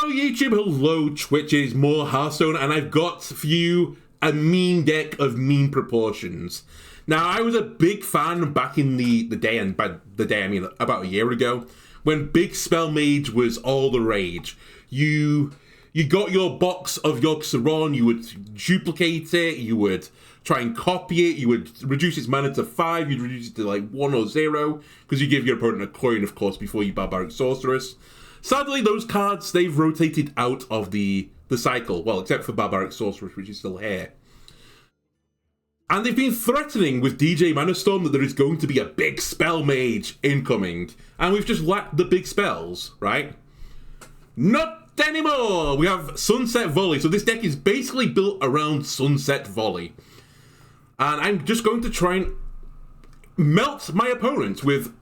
Hello YouTube, hello Twitches, more Hearthstone, and I've got for you a meme deck of meme proportions. Now, I was a big fan back in the day, and by the day I mean about a year ago, when Big Spell Mage was all the rage. You got your Box of Yogg, you would duplicate it, you would try and copy it, you would reduce its mana to 5, you'd reduce it to like 1 or 0, because you give your opponent a coin, of course, before you Barbaric Sorceress. Sadly, those cards, they've rotated out of the cycle. Well, except for Barbaric Sorceress, which is still here. And they've been threatening with DJ Manastorm that there is going to be a big spell mage incoming. And we've just lacked the big spells, right? Not anymore! We have Sunset Volley. So this deck is basically built around Sunset Volley. And I'm just going to try and melt my opponent with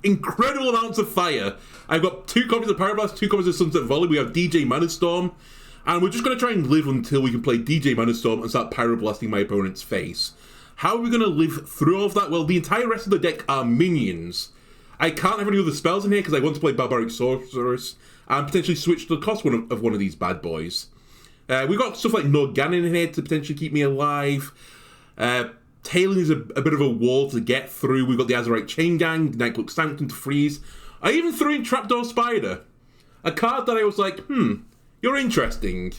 incredible amounts of fire. I've got 2 copies of Pyroblast, 2 copies of Sunset Volley. We have DJ Manastorm. And we're just going to try and live until we can play DJ Manastorm and start Pyroblasting my opponent's face. How are we going to live through all of that? Well, the entire rest of the deck are minions. I can't have any other spells in here because I want to play Barbaric Sorceress and potentially switch to the cost of one of these bad boys. We've got stuff like Norganon in here to potentially keep me alive. Tailing is a bit of a wall to get through. We've got the Azerite Chain Gang, Nightcloak Sanctum to freeze. I even threw in Trapdoor Spider, a card that I was like, you're interesting.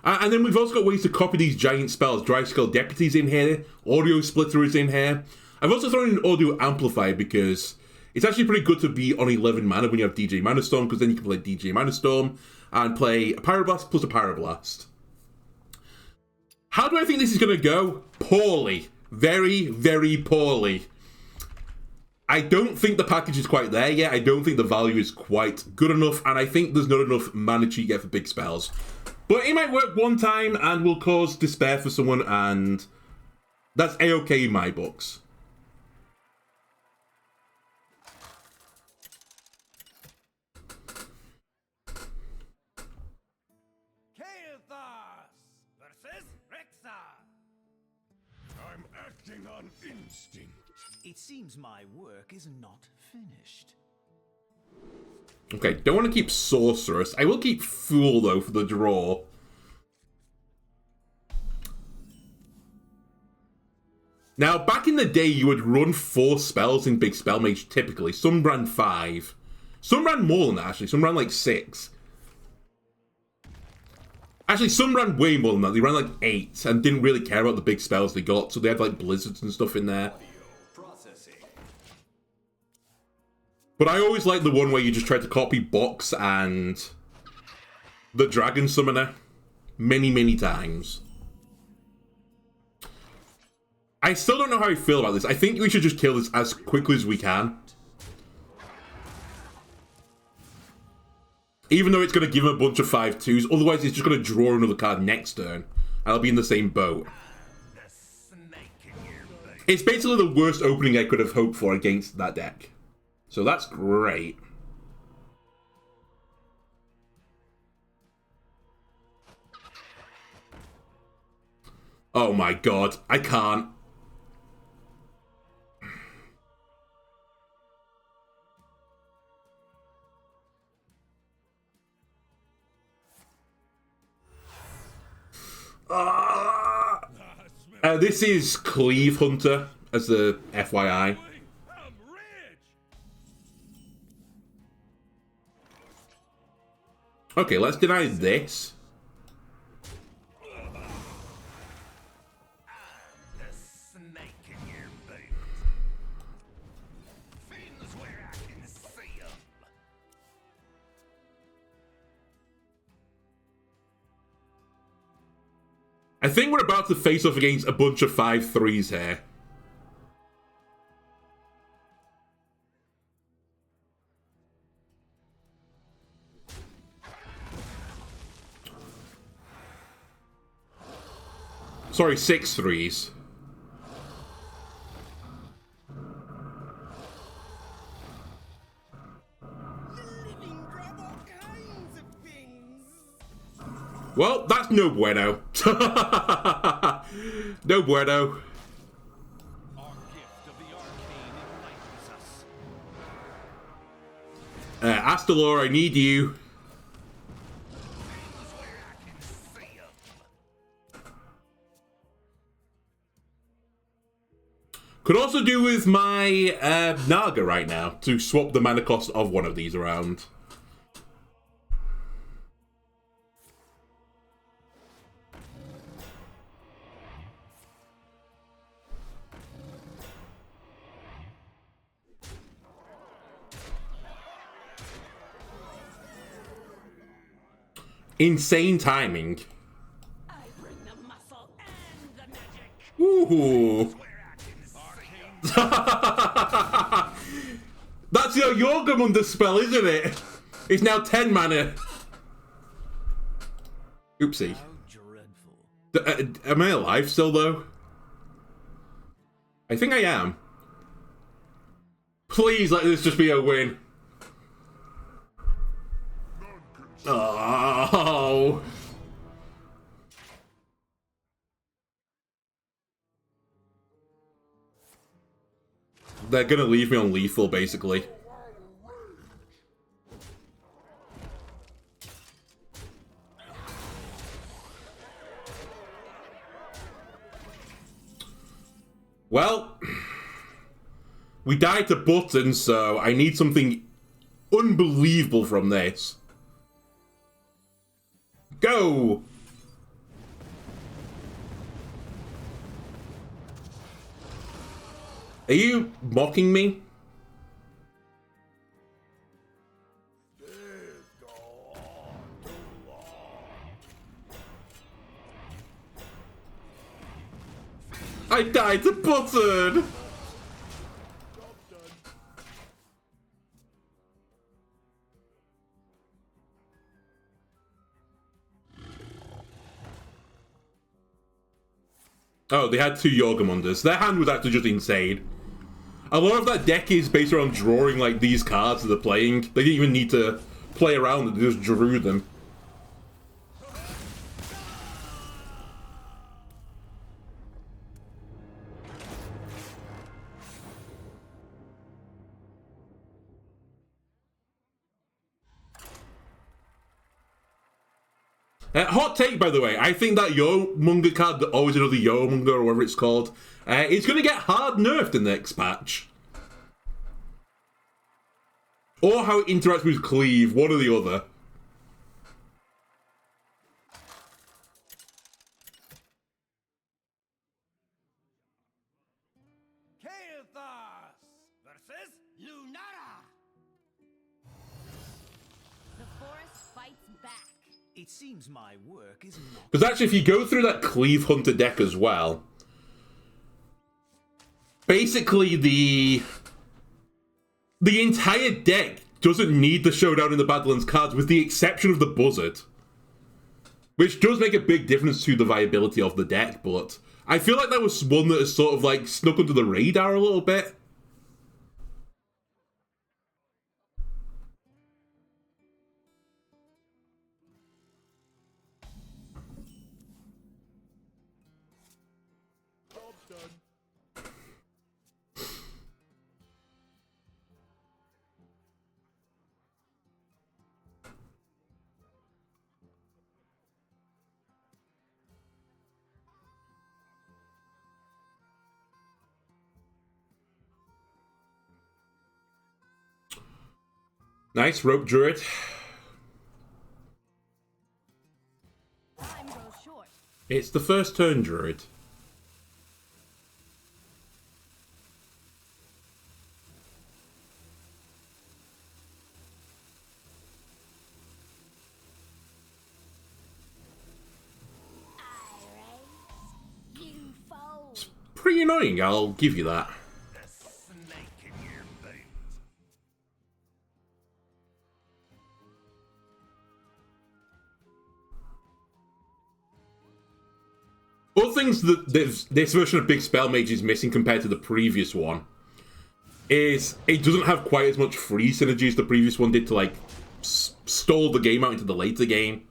And then we've also got ways to copy these giant spells. Dryscale Deputy's in here, Audio Splitter is in here. I've also thrown in Audio Amplifier because it's actually pretty good to be on 11 mana when you have DJ Manastorm, because then you can play DJ Manastorm and play a Pyroblast plus a Pyroblast. How do I think this is going to go? Poorly. Very, very poorly. I don't think the package is quite there yet. I don't think the value is quite good enough, and I think there's not enough mana cheat yet for big spells. But it might work one time and will cause despair for someone, and that's A-okay in my books. On instinct. It seems my work is not finished. Okay, don't want to keep Sorceress. I will keep Fool, though, for the draw. Now, back in the day, you would run 4 spells in Big Spell Mage, typically. Some ran 5. Some ran more than that, actually. Some ran, like, 6. Actually, some ran way more than that. They ran like 8 and didn't really care about the big spells they got, so they had like blizzards and stuff in there. But I always liked the one where you just tried to copy Box and the Dragon Summoner many, many times. I still don't know how I feel about this. I think we should just kill this as quickly as we can. Even though it's going to give him a bunch of 5/2s, otherwise he's just going to draw another card next turn, and I'll be in the same boat. It's basically the worst opening I could have hoped for against that deck. So that's great. Oh my god, I can't. This is Cleave Hunter, as the FYI. Okay, let's deny this. I think we're about to face off against a bunch of 5/3s here. Sorry, 6/3s. Well, that's no bueno. No bueno. Astalor, I need you. Could also do with my Naga right now to swap the mana cost of one of these around. Insane timing. I bring the muscle and the magic. Ooh. That's your Yogamunder spell, isn't it? It's now 10 mana. Oopsie. How dreadful. Am I alive still, though? I think I am. Please let this just be a win. Oh. They're gonna leave me on lethal, basically. Well, we died to button, so I need something unbelievable from this. Go! Are you mocking me? I died to button! Oh, they had two Yogamunders. Their hand was actually just insane. A lot of that deck is based around drawing like these cards that they're playing. They didn't even need to play around, they just drew them. Hot take, by the way. I think that Yomonger card, that always another Yomonger or whatever it's called, is going to get hard nerfed in the next patch. Or how it interacts with Cleave, one or the other. Versus Lunara. The forest fights back. It seems my work is not. Because actually, if you go through that Cleave Hunter deck as well, basically the entire deck doesn't need the Showdown in the Badlands cards, with the exception of the Buzzard. Which does make a big difference to the viability of the deck, but I feel like that was one that has sort of like snuck under the radar a little bit. Nice, Rope Druid. Time goes short. It's the first turn, Druid. You fold. Pretty annoying, I'll give you that. One things that this version of Big Spell Mage is missing compared to the previous one is it doesn't have quite as much free synergy as the previous one did to, like, stall the game out into the later game.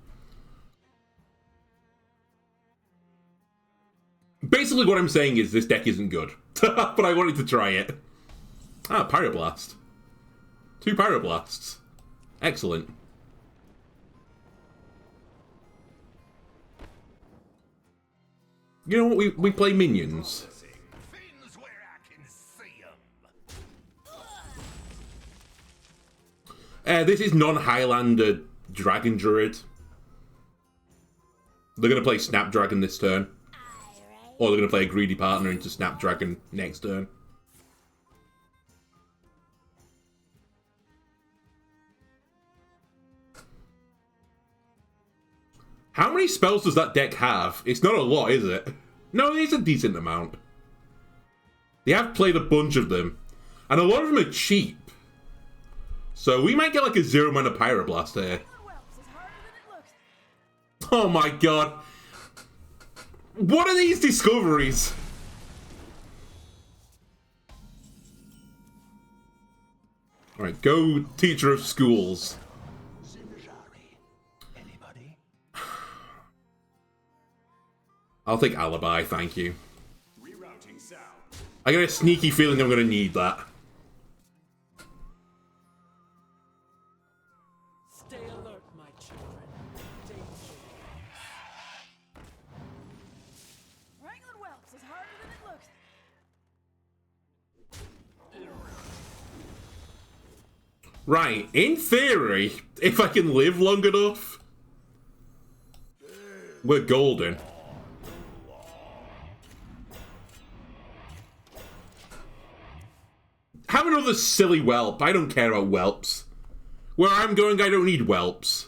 Basically what I'm saying is this deck isn't good, but I wanted to try it. Ah, Pyroblast. 2 Pyroblasts. Excellent. You know what, we play minions. This is non-Highlander Dragon Druid. They're going to play Snapdragon this turn. Or they're going to play a greedy partner into Snapdragon next turn. How many spells does that deck have? It's not a lot, is it? No, it's a decent amount. They have played a bunch of them. And a lot of them are cheap. So we might get like a 0-mana Pyroblast here. Oh my god. What are these discoveries? Alright, go teacher of schools. I'll take Alibi, thank you. I got a sneaky feeling I'm gonna need that. Stay alert, my children. Danger. Wrangling whelps is harder than it looks. Right, in theory, if I can live long enough, we're golden. Have another silly whelp. I don't care about whelps. Where I'm going, I don't need whelps.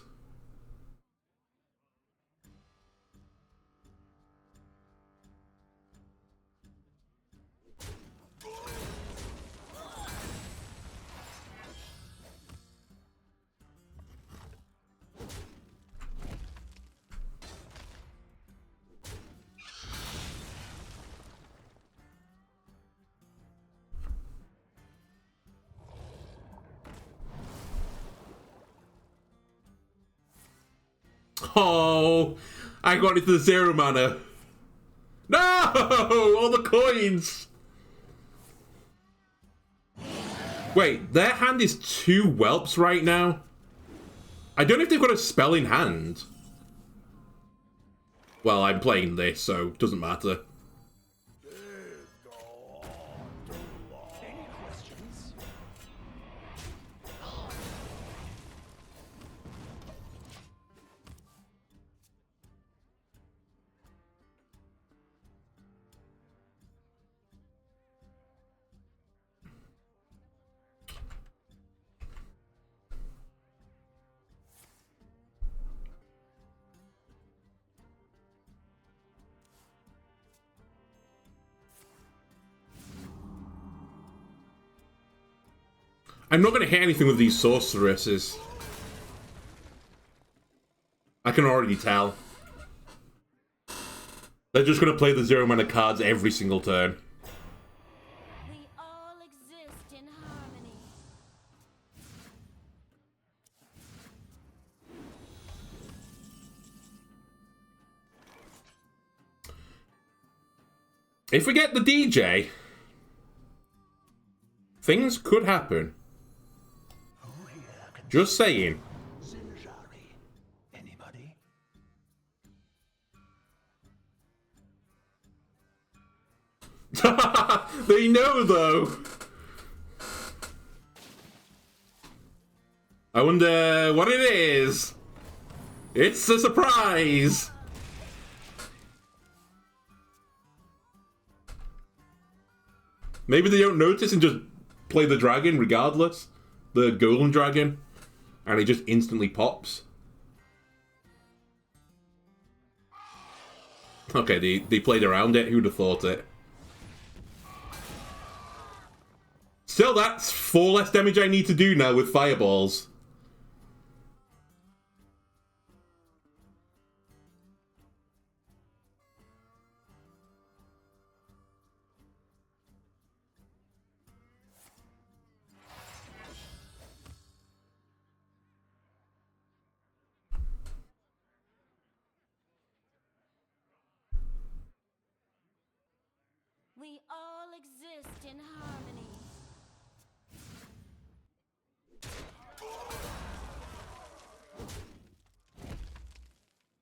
Oh, I got into the 0-mana. No! All the coins! Wait, their hand is 2 whelps right now? I don't know if they've got a spell in hand. Well, I'm playing this, so it doesn't matter. I'm not going to hit anything with these sorceresses. I can already tell. They're just going to play the 0-mana cards every single turn. We all exist in harmony. If we get the DJ, things could happen. Just saying. Anybody? They know, though. I wonder what it is. It's a surprise. Maybe they don't notice and just play the dragon regardless. The golden dragon. And it just instantly pops. Okay, they played around it. Who'd have thought it? Still, that's 4 less damage I need to do now with fireballs. We all exist in harmony.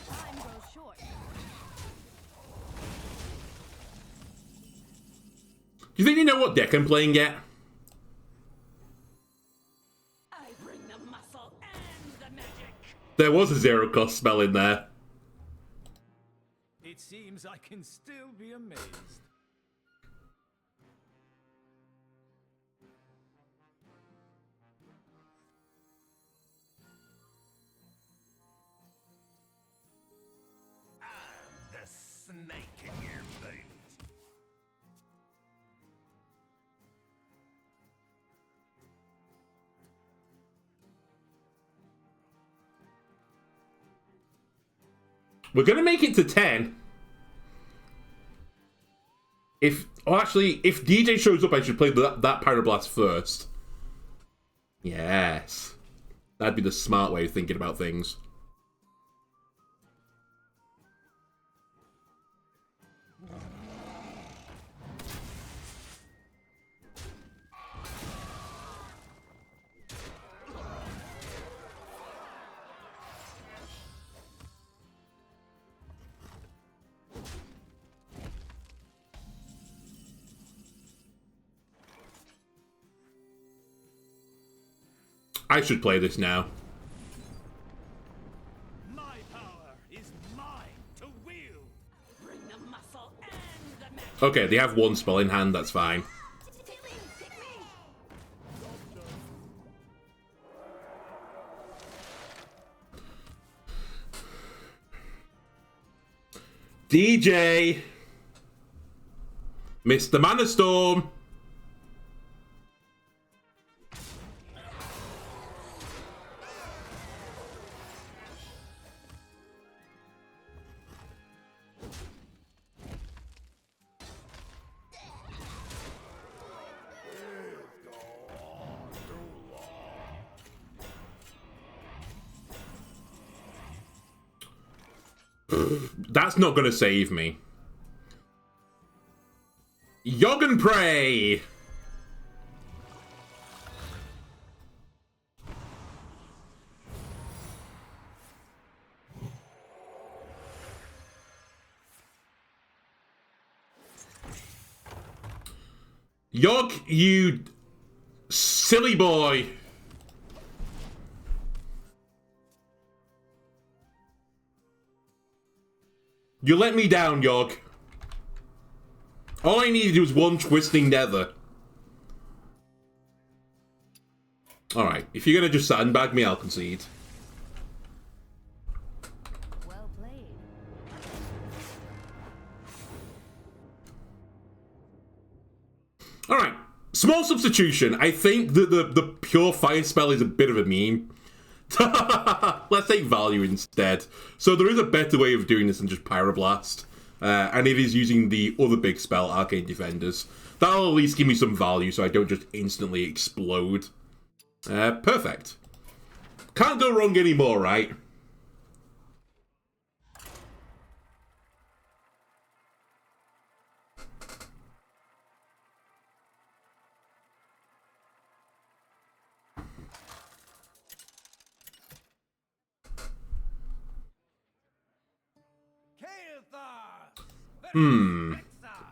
Time goes short. Do you think you know what deck I'm playing yet? I bring the muscle There was a zero cost spell in there. It seems I can still be amazed. The snake in your boot. We're gonna make it to 10. If DJ shows up, I should play that Pyroblast first. Yes. That'd be the smart way of thinking about things. I should play this now. My power is mine to wield. Bring the muscle and the magic. Okay, they have one spell in hand, that's fine. DJ! Mr. Manastorm! That's not gonna save me. Yogg and Pray! Yogg, you silly boy! You let me down, Yogg. All I needed was one Twisting Nether. Alright, if you're gonna just sandbag me, I'll concede. Well played. Alright, small substitution. I think that the pure fire spell is a bit of a meme. Let's take value instead. So there is a better way of doing this than just Pyroblast. And it is using the other big spell, Arcane Defenders. That'll at least give me some value so I don't just instantly explode. Perfect. Can't go wrong anymore, right?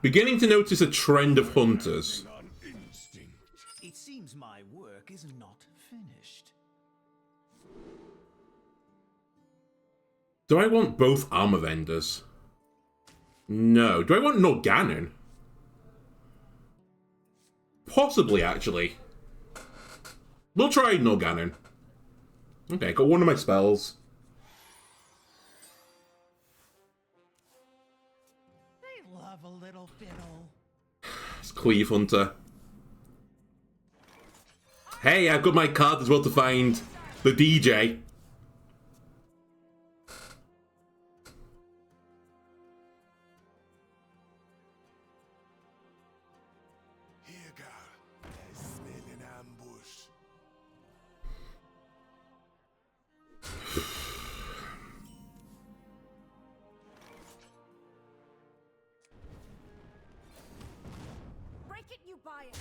Beginning to notice a trend of hunters. It seems my work is not finished. Do I want both armor vendors? No. Do I want Norganon? Possibly, actually. We'll try Norganon. Okay, got one of my spells. They love a little fiddle. It's Cleave Hunter. Hey, I've got my card as well to find the DJ. Here, girl. I smell an ambush. Break it, you buy it.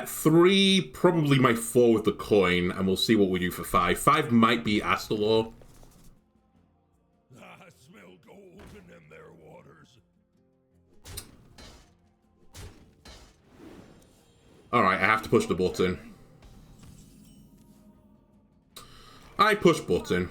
Three, probably my 4 with the coin, and we'll see what we do for 5. 5 might be Astalor. I smell gold in their waters. Alright, I have to push the button. I push button.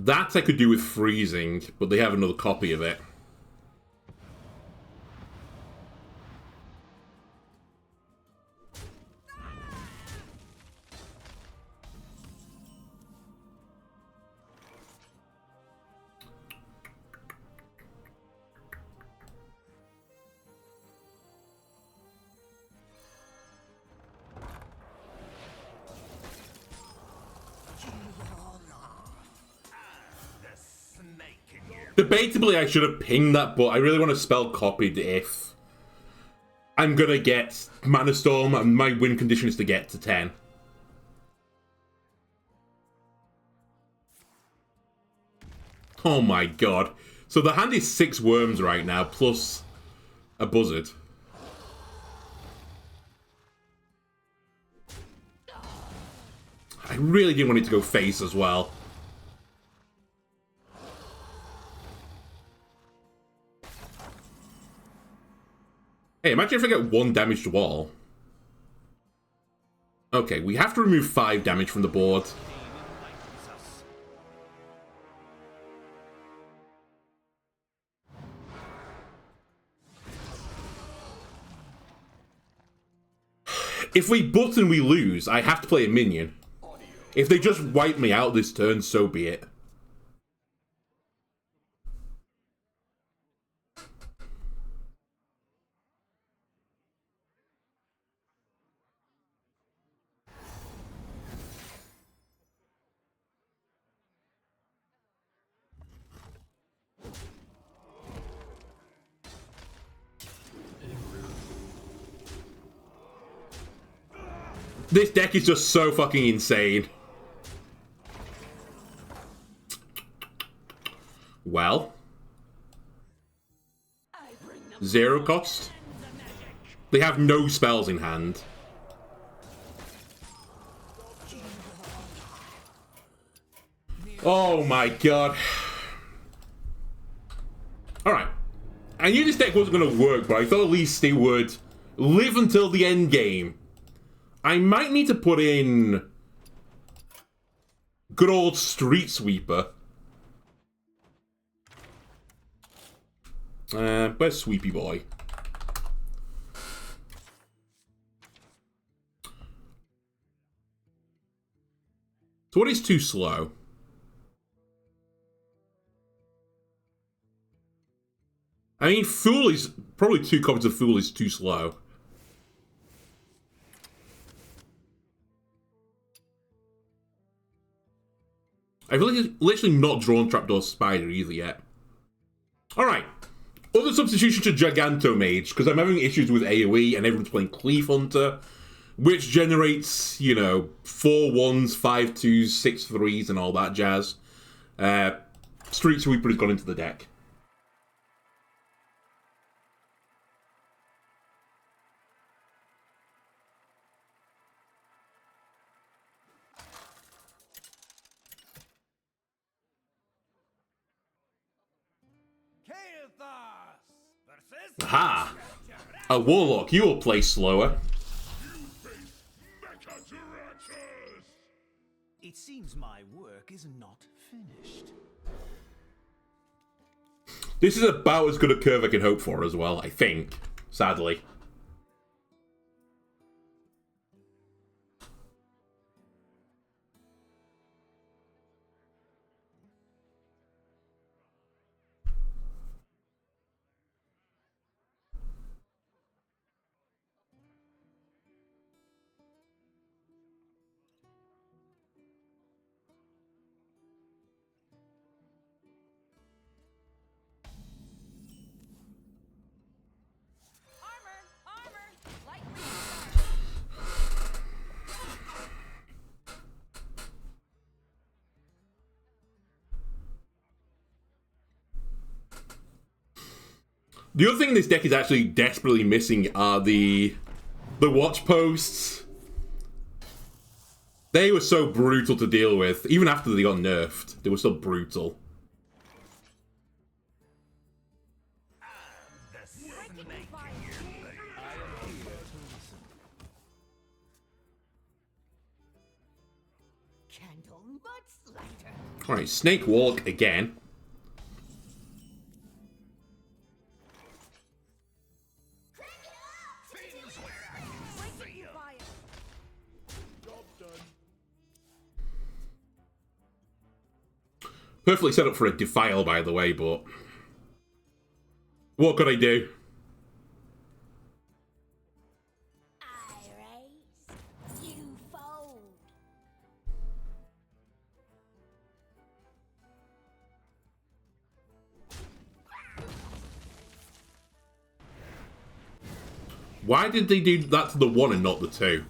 That I could do with freezing, but they have another copy of it. Debatably, I should have pinged that, but I really want to spell copied if I'm gonna get Manastorm, and my win condition is to get to 10. Oh my god. So the hand is 6 worms right now, plus a buzzard. I really didn't want it to go face as well. Hey, imagine if I get 1 damage to wall. Okay, we have to remove 5 damage from the board. If we button, we lose. I have to play a minion. If they just wipe me out this turn, so be it. This deck is just so fucking insane. Well. 0 cost. They have no spells in hand. Oh my god. Alright. I knew this deck wasn't going to work, but I thought at least it would live until the end game. I might need to put in good old Street Sweeper. Where's Sweepy Boy? So what is too slow? I mean, Fool is... Probably 2 copies of Fool is too slow. I've literally not drawn Trapdoor Spider either yet. Alright. Other substitution to Giganto Mage, because I'm having issues with AoE and everyone's playing Cleave Hunter, which generates, you know, 4 1s, 5 2s, 6 3s, and all that jazz. Street Sweeper has gone into the deck. Aha! A Warlock, you will play slower. It seems my work is not finished. This is about as good a curve I can hope for as well, I think. Sadly. The other thing this deck is actually desperately missing are the watch posts. They were so brutal to deal with. Even after they got nerfed, they were still brutal. Alright, Snake Walk again. Perfectly set up for a Defile, by the way, but what could I do? I raise, you fold. Why did they do that to the 1 and not the 2?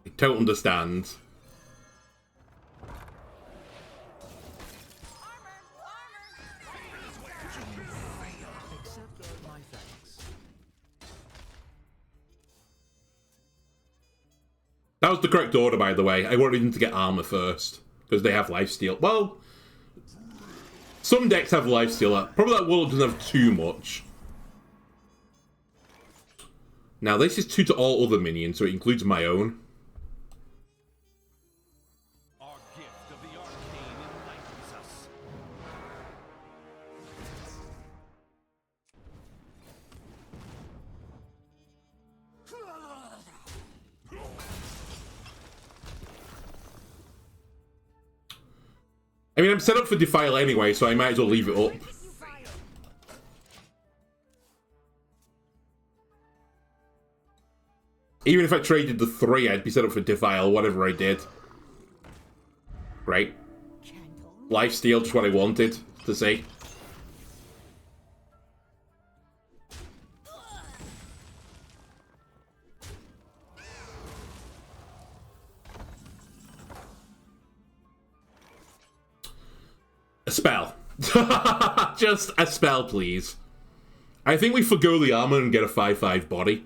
I don't understand. That was the correct order, by the way. I wanted them to get armor first, because they have lifesteal. Well, some decks have lifesteal. Probably that Warlock doesn't have too much. Now, this is 2 to all other minions, so it includes my own. Our gift of the arcane enlightens us. I mean, I'm set up for Defile anyway, so I might as well leave it up. Even if I traded the 3, I'd be set up for Defile, whatever I did. Right. Lifesteal, just what I wanted to see. A spell. Just a spell, please. I think we forgo the armor and get a 5/5 body.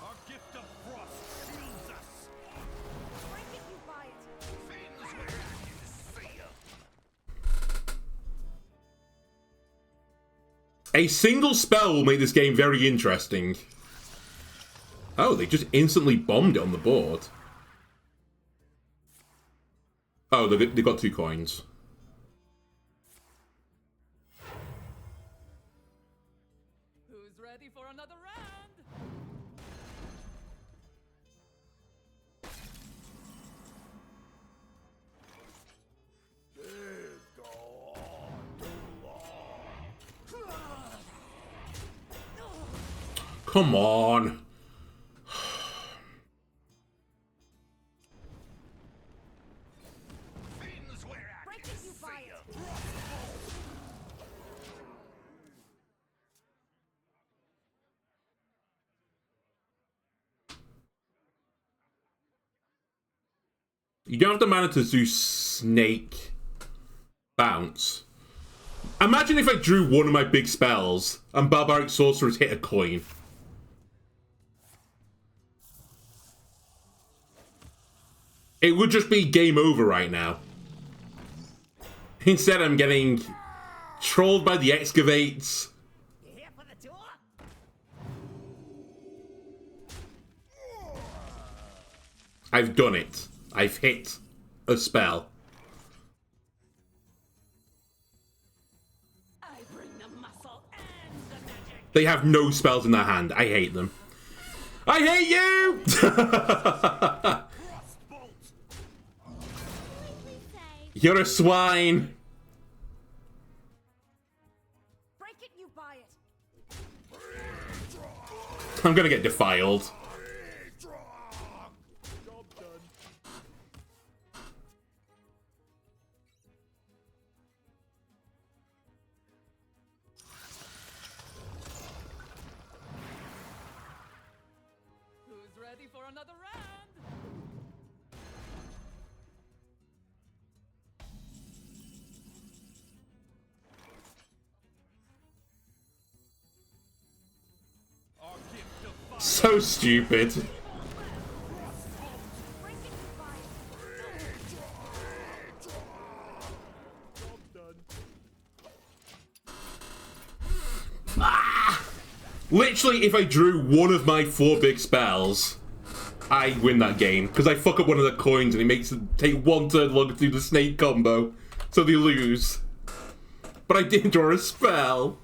Our gift of frost shields us. Break it, you buy it. A single spell will make this game very interesting. Oh, they just instantly bombed it on the board. Oh, they got 2 coins. Who's ready for another round? This go on too long. Come on. Break it, you buy it. You don't have the mana to do Snake Bounce. Imagine if I drew one of my big spells and Barbaric Sorcerers hit a coin. It would just be game over right now. Instead, I'm getting trolled by the Excavates. You here for the tour? I've done it. I've hit a spell. I bring the muscle and the magic. They have no spells in their hand. I hate them. I hate you! You're a swine. Break it, you buy it. I'm gonna get defiled. Job done. Who's ready for another round? so stupid. Literally, if I drew one of my 4 big spells, I win that game. Because I fuck up one of the coins and it makes them take 1 turn longer to do the snake combo. So they lose. But I didn't draw a spell.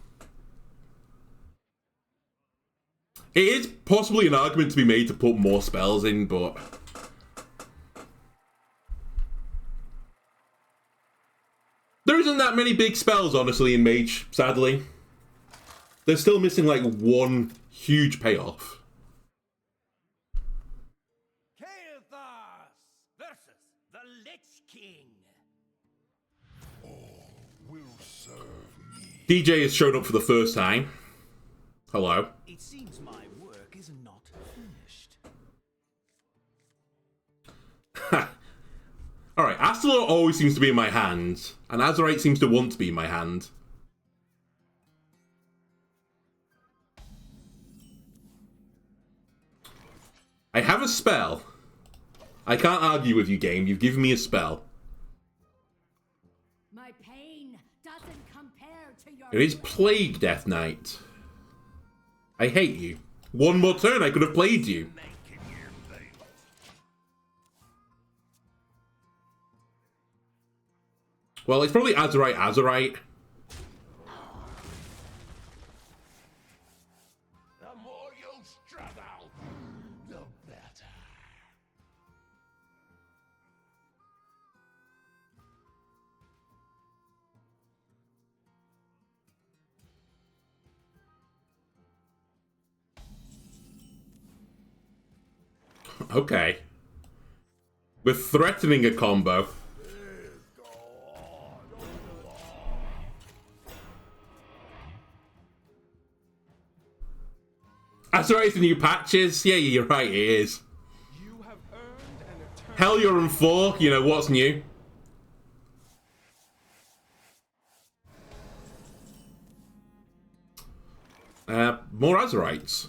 It is possibly an argument to be made to put more spells in, but... there isn't that many big spells, honestly, in Mage, sadly. They're still missing, like, one huge payoff. Chaos versus the Lich King. Will serve me. DJ has showed up for the first time. Hello. It seems my work is not finished. Alright, Astalor always seems to be in my hand, and Azerite seems to want to be in my hand. I have a spell. I can't argue with you, game. You've given me a spell. My pain doesn't compare to your It is Plague Death Knight. I hate you. One more turn, I could have played you. Well, it's probably Azerite. The more you struggle, the better. Okay. We're threatening a combo. Azerite's the new patches? Yeah, you're right, it is. You have earned an eternal. Hell, you're on 4. You know, what's new? More Azerites.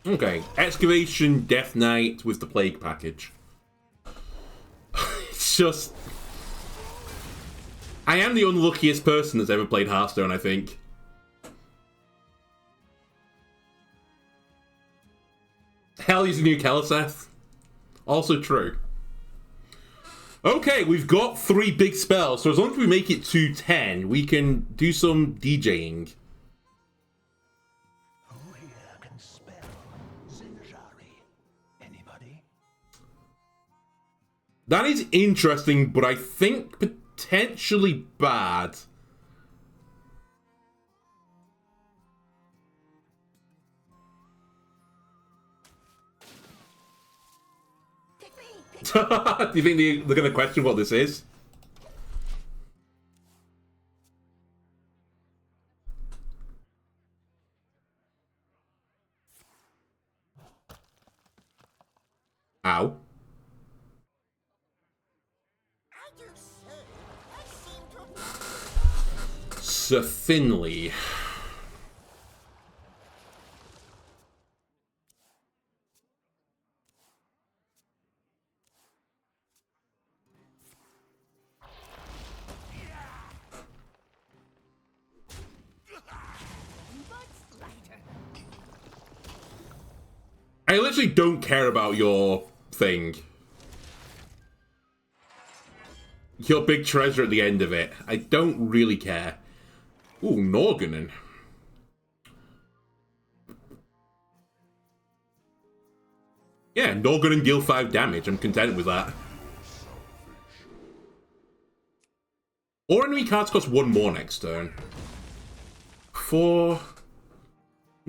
Okay, Excavation, Death Knight with the Plague package. It's just... I am the unluckiest person that's ever played Hearthstone, I think. Hell, he's a new Keleseth. Also true. Okay, we've got 3 big spells, so as long as we make it to 10, we can do some DJing. Who here can spell Zinjari? Anybody? That is interesting, but I think potentially bad. Do you think they're going to question what this is? Ow. Sir Finley. I literally don't care about your thing. Your big treasure at the end of it. I don't really care. Ooh, Norganen. Yeah, Norganen deal 5 damage. I'm content with that. Or enemy cards cost 1 more next turn. 4...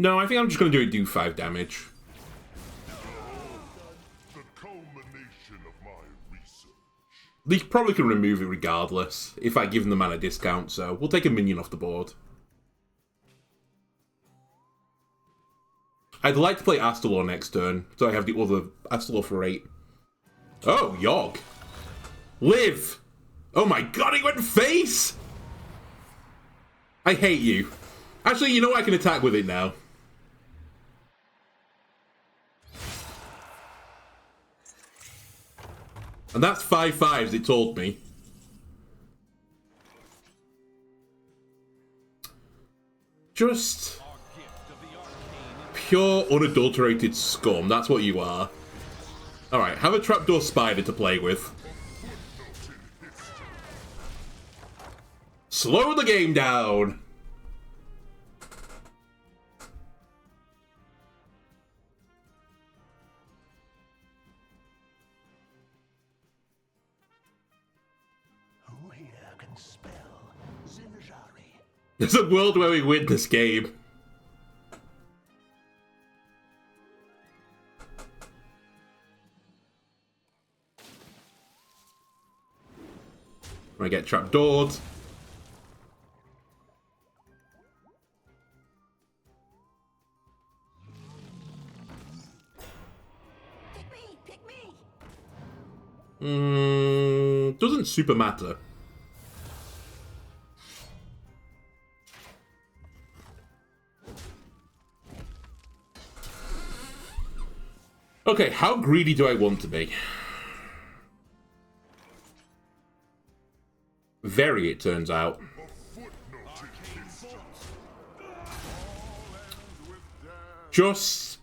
No, I think I'm just going to do 5 damage. The culmination of my research. They probably can remove it regardless if I give them the mana discount, so we'll take a minion off the board. I'd like to play Astalor next turn, so I have the other Astalor for 8. Oh, Yogg. Live! Oh my god, he went face! I hate you. Actually, you know I can attack with it now. And that's 5/5s, it told me. Just pure, unadulterated scum. That's what you are. Alright, have a Trapdoor Spider to play with. Slow the game down! Who here can spell Zinjari? There's a world where we win this game. I get trapdoored. Pick me! Doesn't super matter. Okay, how greedy do I want to be? Very, it turns out. Just...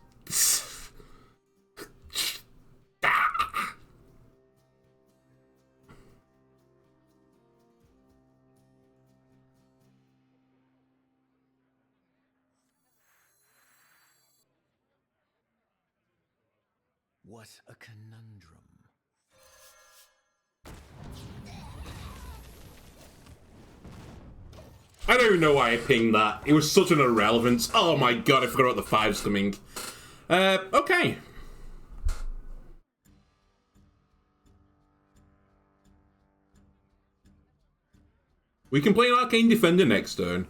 What a conundrum. I don't even know why I pinged that. It was such an irrelevance. Oh my god, I forgot about the 5s coming. Okay. We can play an Arcane Defender next turn.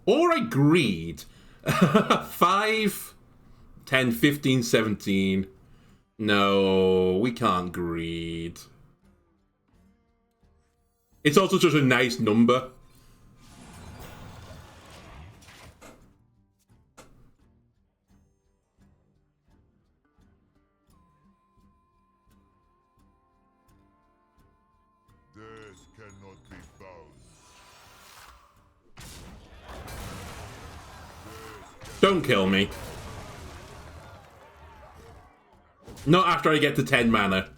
Or I greed. 5, 10, 15, 17. No, we can't greed. It's also such a nice number. Death cannot be bound. Don't kill me. Not after I get to 10 mana.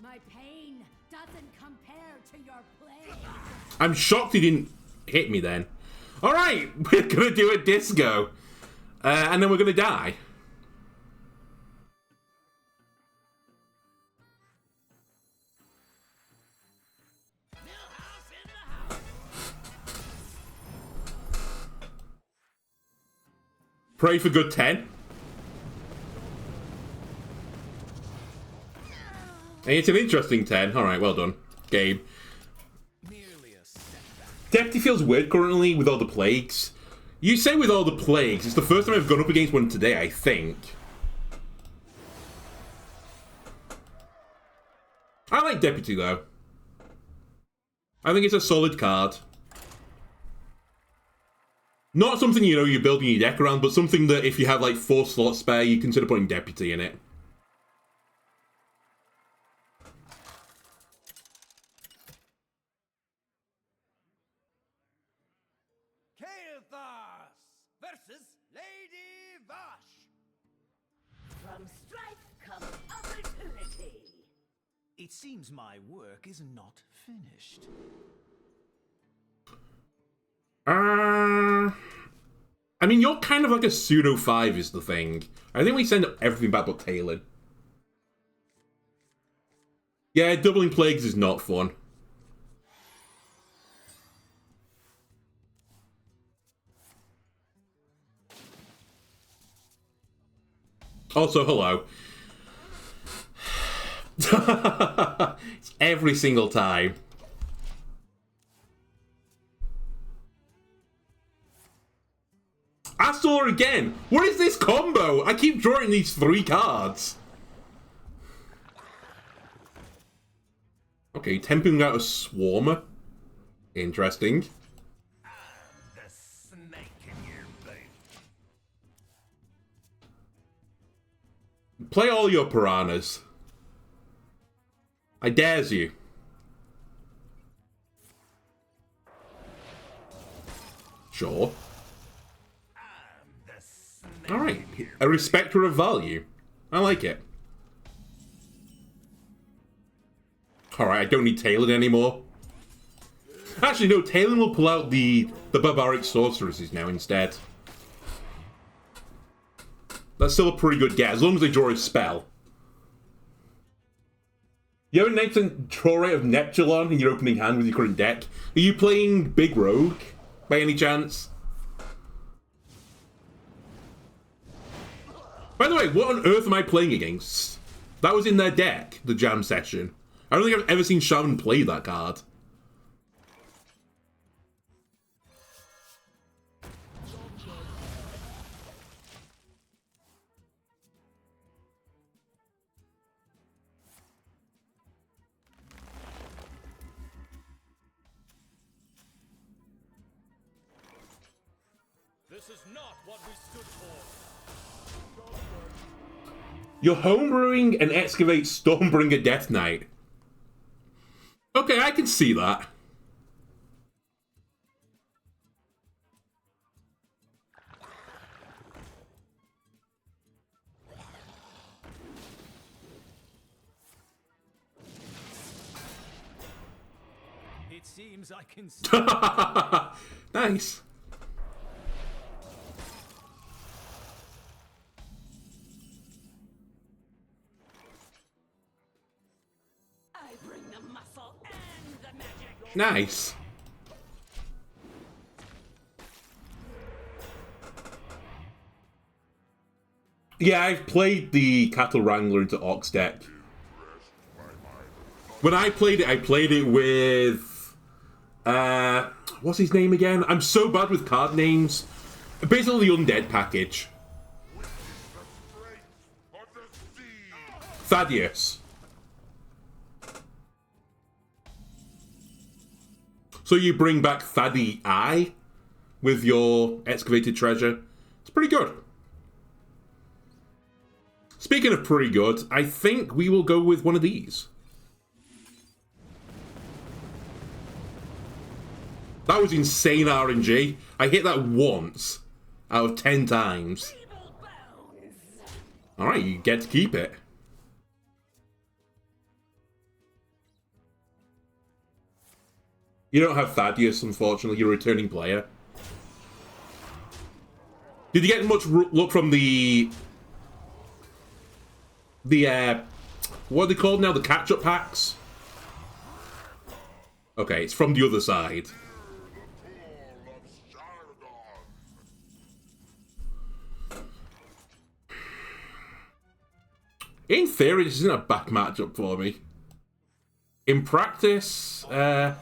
My pain doesn't compare to your play. I'm shocked he didn't hit me then. Alright, we're gonna do a disco. And then we're gonna die. Pray for good 10. Hey, it's an interesting 10. Alright, well done. Game. Deputy feels weird currently with all the plagues. You say with all the plagues. It's the first time I've gone up against one today, I think. I like Deputy, though. I think it's a solid card. Not something, you know, you're building your deck around, but something that if you have, like, 4 slots spare, you consider putting Deputy in it. versus Lady Vash. From strife comes opportunity. It seems my work is not finished. I mean, you're kind of like a pseudo 5 is the thing. I think we send everything back but Talon. Yeah, doubling plagues is not fun. Also, hello. It's every single time. Astalor again! What is this combo? I keep drawing these 3 cards. Okay, temping out a Swarmer. Interesting. The snake in your boot. Play all your piranhas. I dares you. Sure. Alright, a respecter of value. I like it. Alright, I don't need Talon anymore. Actually, no, Talon will pull out the barbaric sorceresses now instead. That's still a pretty good get, as long as they draw a spell. You have a 9% draw rate of Neptulon in your opening hand with your current deck. Are you playing Big Rogue, by any chance? By the way, what on earth am I playing against? That was in their deck, the jam session. I don't think I've ever seen Shaman play that card. This is not what we stood for. You're homebrewing an Excavate Stormbringer Death Knight. Okay, I can see that. It seems I can see. Nice. I bring the muscle and the magic. Nice. Yeah, I've played the Cattle Wrangler into Ox deck. When I played it with... what's his name again? I'm so bad with card names. Basically the Undead package. Thaddeus. So you bring back Thaddy I with your excavated treasure. It's pretty good. Speaking of pretty good, I think we will go with one of these. That was insane RNG. I hit that once out of 10 times. Alright, you get to keep it. You don't have Thaddeus, unfortunately. You're a returning player. Did you get much luck from the what are they called now? The catch-up packs? Okay, it's from the other side. In theory, this isn't a bad matchup for me. In practice, let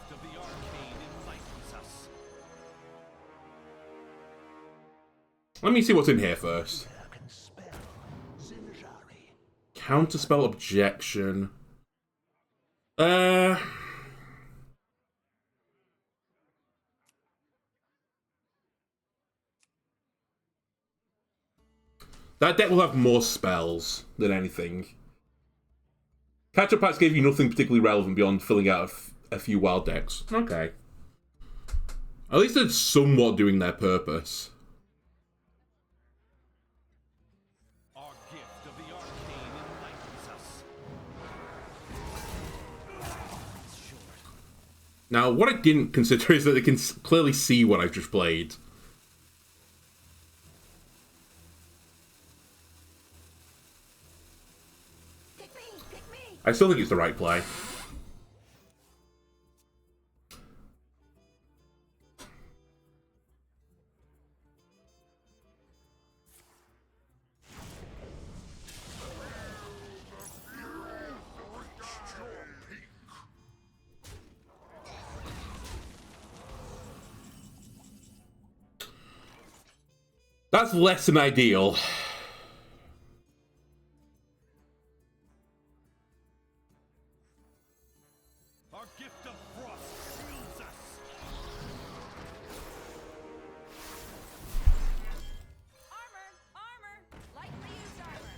me see what's in here first. Counterspell objection. That deck will have more spells than anything. Catch-up packs gave you nothing particularly relevant beyond filling out a few wild decks. Okay. At least they're somewhat doing their purpose. Now, what I didn't consider is that they can clearly see what I've just played. I still think it's the right play. That's less than ideal. Our gift of frost shields us. Armor! Lightly used armor.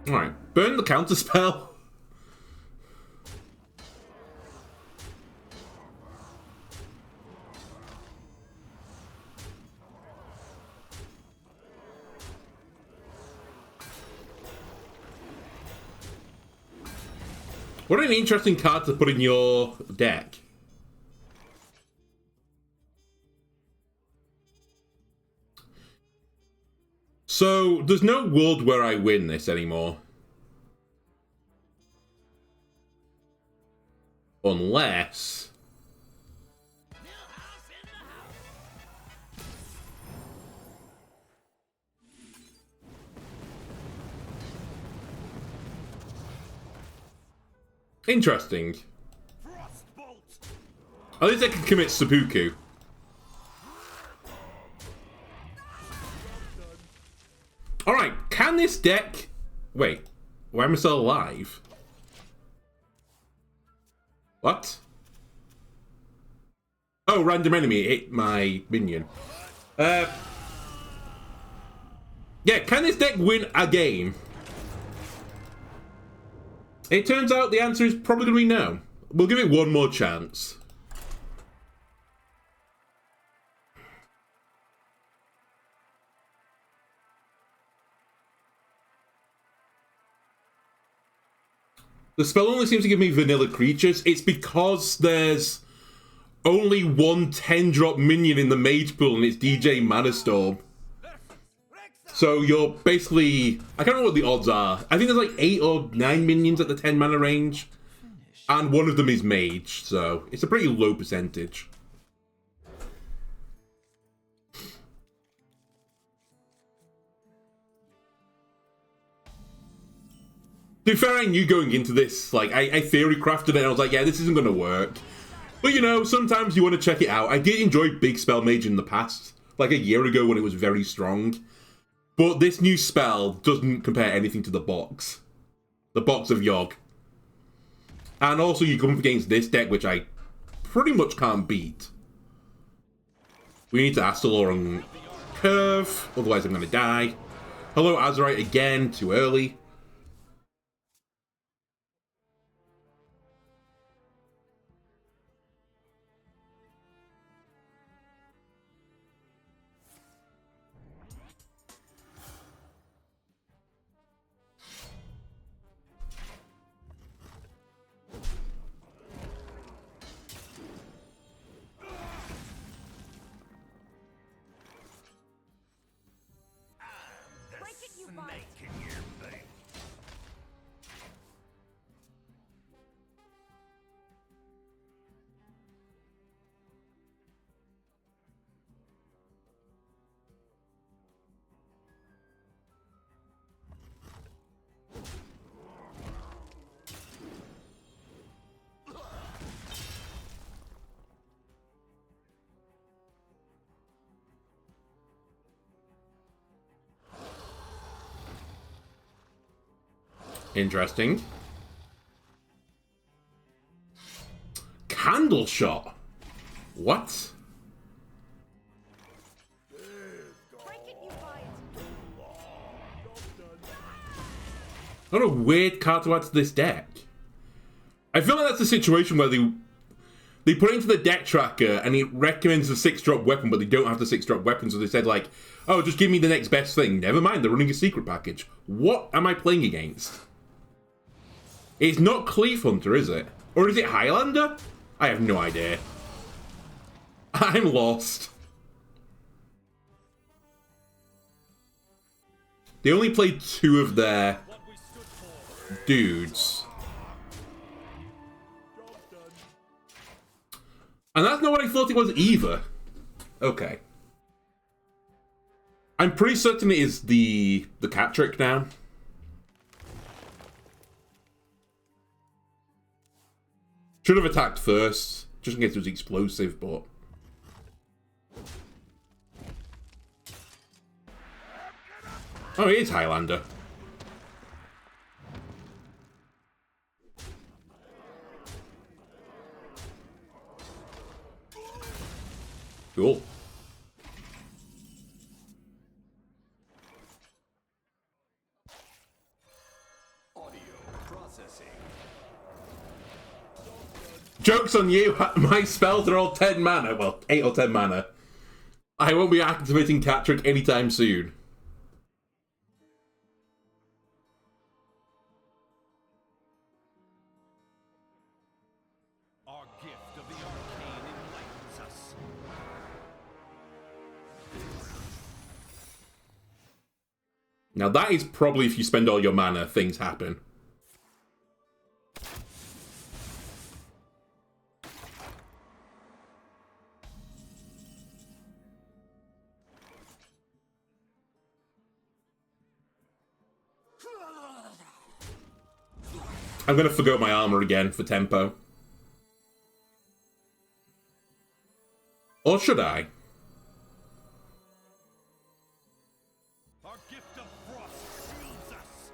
Alright, burn the counter spell. What an interesting card to put in your deck. So, there's no world where I win this anymore. Unless... Interesting. At least I can commit seppuku. Alright, can this deck... Wait, why am I still alive? What? Oh, random enemy hit my minion. Yeah, can this deck win a game? It turns out the answer is probably going to be no. We'll give it one more chance. The spell only seems to give me vanilla creatures. It's because there's only one 10-drop minion in the Mage pool, and it's DJ Manastorm. So you're basically... I can't remember what the odds are. I think there's like 8 or 9 minions at the 10 mana range. And one of them is Mage, so it's a pretty low percentage. To be fair, I knew going into this, like, I theory crafted it, and I was like, yeah, this isn't going to work. But, you know, sometimes you want to check it out. I did enjoy Big Spell Mage in the past, like a year ago when it was very strong. But this new spell doesn't compare anything to the box. The Box of Yogg. And also you come up against this deck, which I pretty much can't beat. We need to Astalor on curve, otherwise I'm going to die. Hello, Azerite again, too early. Interesting. Candle shot. What? What a weird card to add to this deck. I feel like that's a situation where they put it into the deck tracker and it recommends the 6-drop weapon, but they don't have the 6-drop weapon, so they said like, oh, just give me the next best thing. Never mind, they're running a secret package. What am I playing against? It's not Cleave Hunter, is it? Or is it Highlander? I have no idea. I'm lost. They only played 2 of their dudes. And that's not what I thought it was either. Okay. I'm pretty certain it is the cat trick now. Should have attacked first, just in case it was explosive, but... Oh, it is Highlander. Cool. Audio processing. Joke's on you, my spells are all 10 mana. Well, 8 or 10 mana. I won't be activating cat trick anytime soon. Our gift of the arcane enlightens us. Now that is probably if you spend all your mana, things happen. I'm gonna forgo my armor again for tempo. Or should I? Our gift of frost shields us.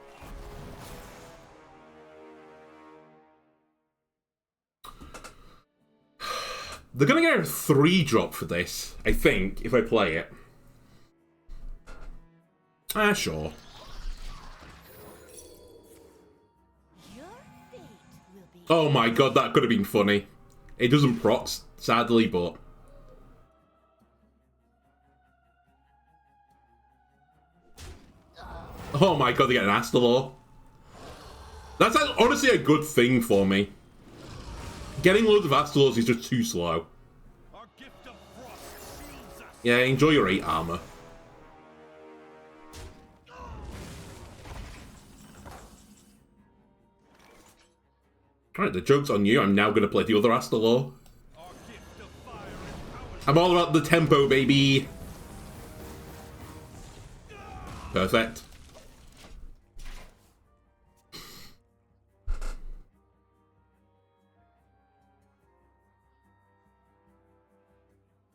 They're gonna get a 3-drop for this, I think, if I play it. Ah, sure. Oh my god, that could have been funny. It doesn't proc, sadly, but... Oh my god, they get an Astalor. That's honestly a good thing for me. Getting loads of Astalors is just too slow. Our gift of frost shields us. Yeah, enjoy your 8 armor. Alright, the joke's on you. I'm now going to play the other Astalor. Our gift of fire empowers. I'm all about the tempo, baby. Perfect.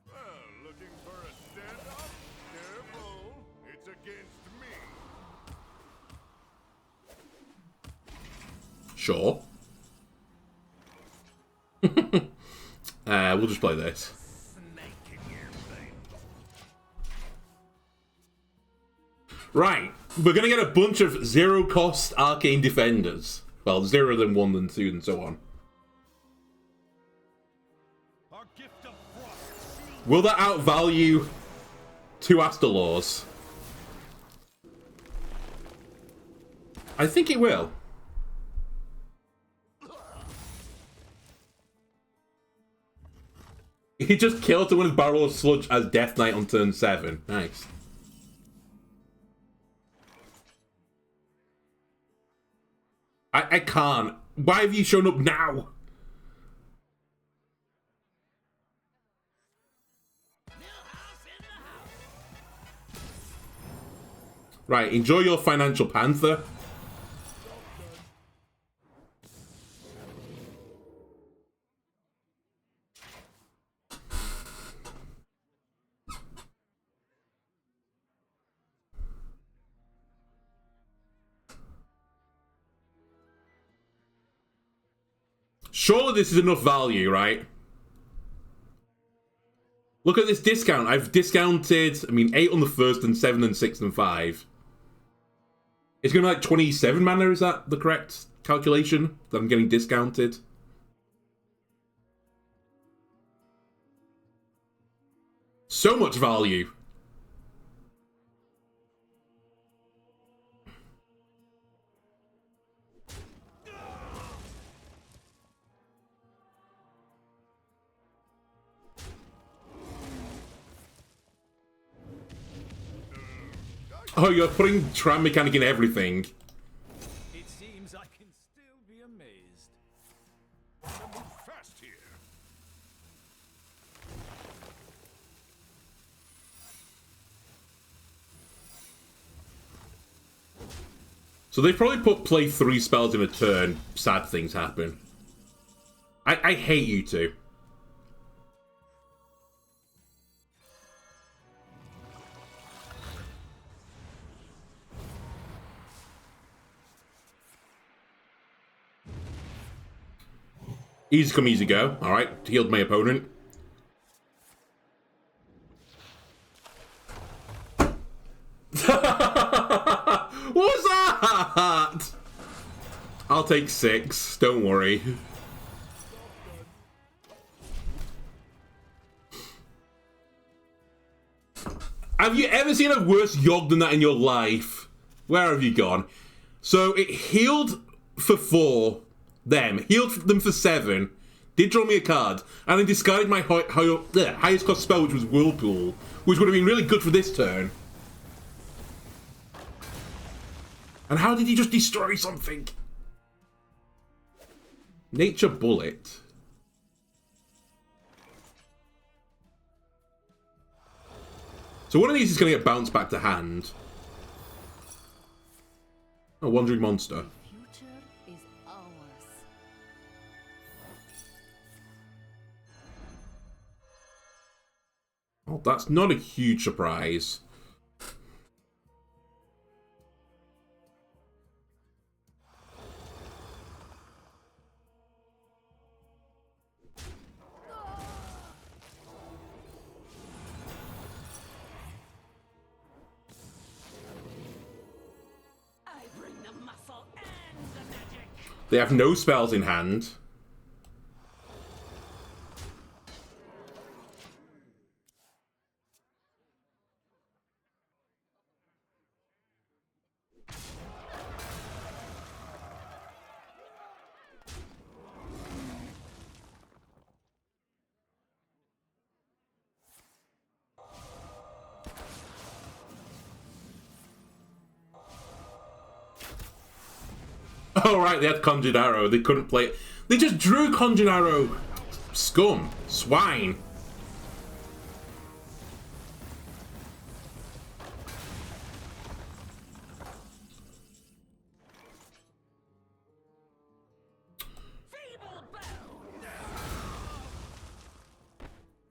Well, looking for a stand-up? Careful, it's against me. Sure. We'll just play this. Right, we're gonna get a bunch of 0-cost arcane defenders. Well, 0, then 1, then 2, and so on. Our gift of frost shields. Will that outvalue 2 Astalors? I think it will. He just killed someone with Barrel of Sludge as Death Knight on turn 7. Nice. I can't. Why have you shown up now? Right, enjoy your financial panther. Surely this is enough value, right? Look at this discount. I've discounted, 8 on the first and 7 and 6 and 5. It's going to be like 27 mana, is that the correct calculation? That I'm getting discounted? So much value. Oh, you're putting trap mechanic in everything. It seems I can still be amazed. Move fast here. So they probably play 3 spells in a turn. Sad things happen. I hate you two. Easy come, easy go. Alright, healed my opponent. What was that? I'll take 6, don't worry. Have you ever seen a worse Yogg than that in your life? Where have you gone? So it healed for 4. Healed them for 7, did draw me a card, and then discarded my highest cost spell, which was Whirlpool, which would have been really good for this turn. And how did he just destroy something? Nature Bullet. So one of these is going to get bounced back to hand. A Wandering Monster. Oh, that's not a huge surprise. I bring the muscle and the magic. They have no spells in hand. Oh, right, they had Conjured Arrow. They couldn't play it. They just drew Conjured Arrow. Scum. Swine.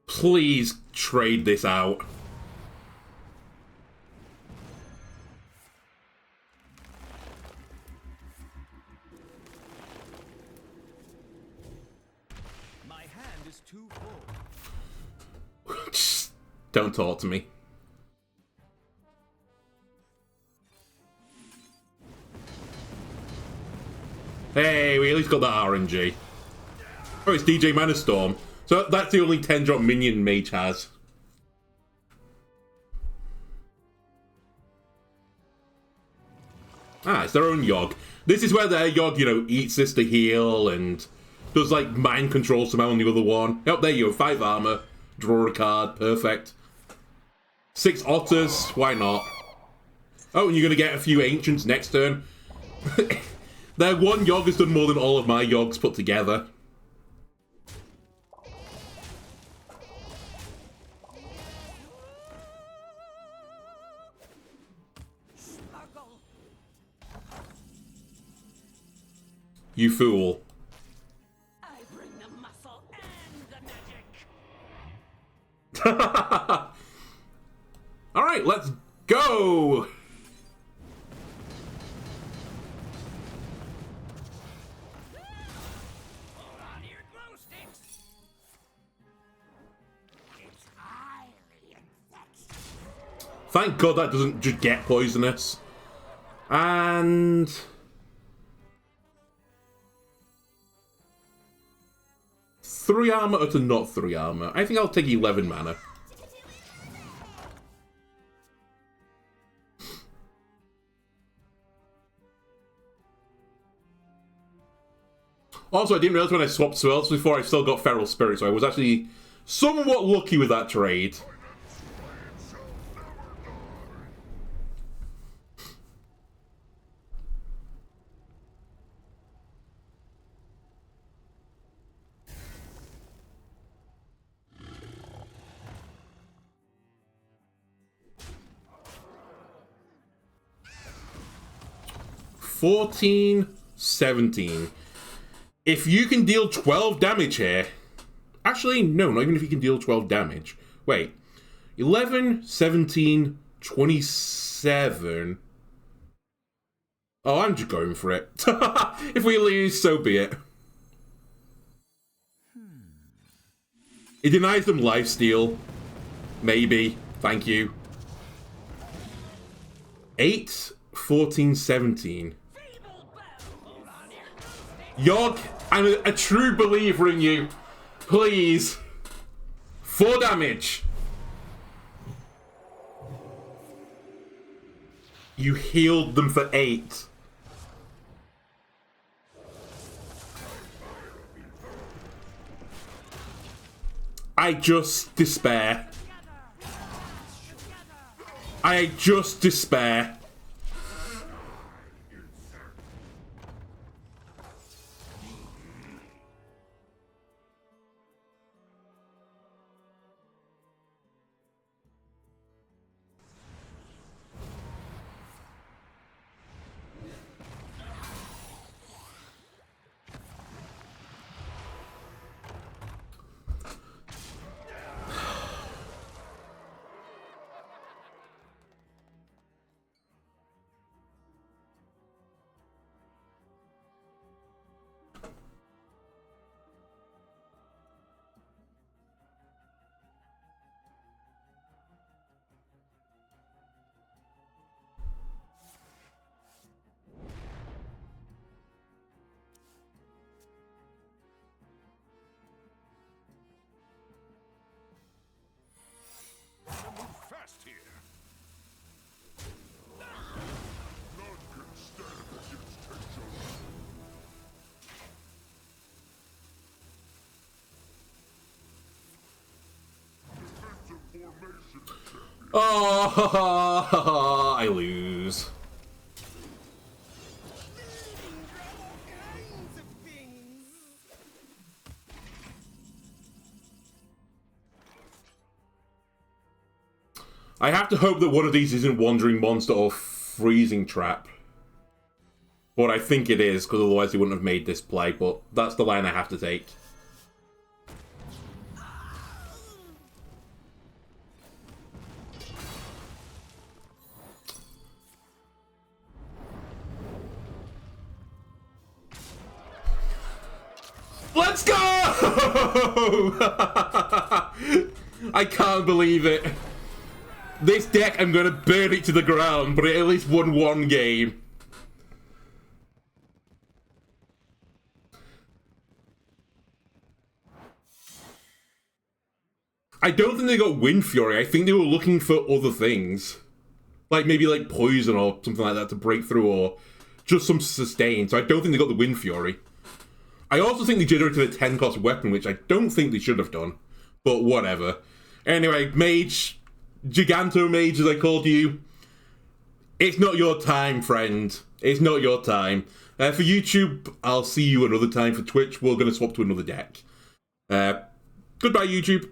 Please trade this out. Don't talk to me. Hey, we at least got that RNG. Oh, it's DJ Manastorm. So that's the only 10-drop minion Mage has. Ah, it's their own Yogg. This is where their Yogg, you know, eats this to heal and does, like, mind control somehow on the other one. Oh, there you go. 5 armor. Draw a card. Perfect. 6 otters. Why not? Oh, and you're going to get a few ancients next turn. Their one Yogg has done more than all of my Yoggs put together. You fool. I bring the muscle and the magic. Alright, let's go! Hold on to your glow sticks. It's highly infectious. Thank God that doesn't just get poisonous. And... 3 armor or to not 3 armor? I think I'll take 11 mana. Also, I didn't realize when I swapped spells before, I still got Feral Spirit, so I was actually somewhat lucky with that trade. $14-17. If you can deal 12 damage here... Actually, no, not even if you can deal 12 damage. Wait. 11, 17, 27... Oh, I'm just going for it. If we lose, so be it. It denies them lifesteal. Maybe. Thank you. 8, 14, 17. Yogg, I'm a true believer in you. Please. 4 damage. You healed them for 8. I just despair. I just despair. Fast here. None can stand against tension. Defensive formation. Oh, I lose. I have to hope that one of these isn't Wandering Monster or Freezing Trap. But I think it is, because otherwise they wouldn't have made this play, but that's the line I have to take. Let's go! I can't believe it. This deck, I'm going to burn it to the ground, but it at least won 1 game. I don't think they got Wind Fury. I think they were looking for other things. Like, maybe like Poison or something like that to break through, or just some sustain. So I don't think they got the Wind Fury. I also think they generated a 10-cost weapon, which I don't think they should have done. But whatever. Anyway, Mage... Giganto Mage, as I called you. It's not your time, friend. It's not your time. For YouTube, I'll see you another time. For Twitch, we're going to swap to another deck. Goodbye, YouTube.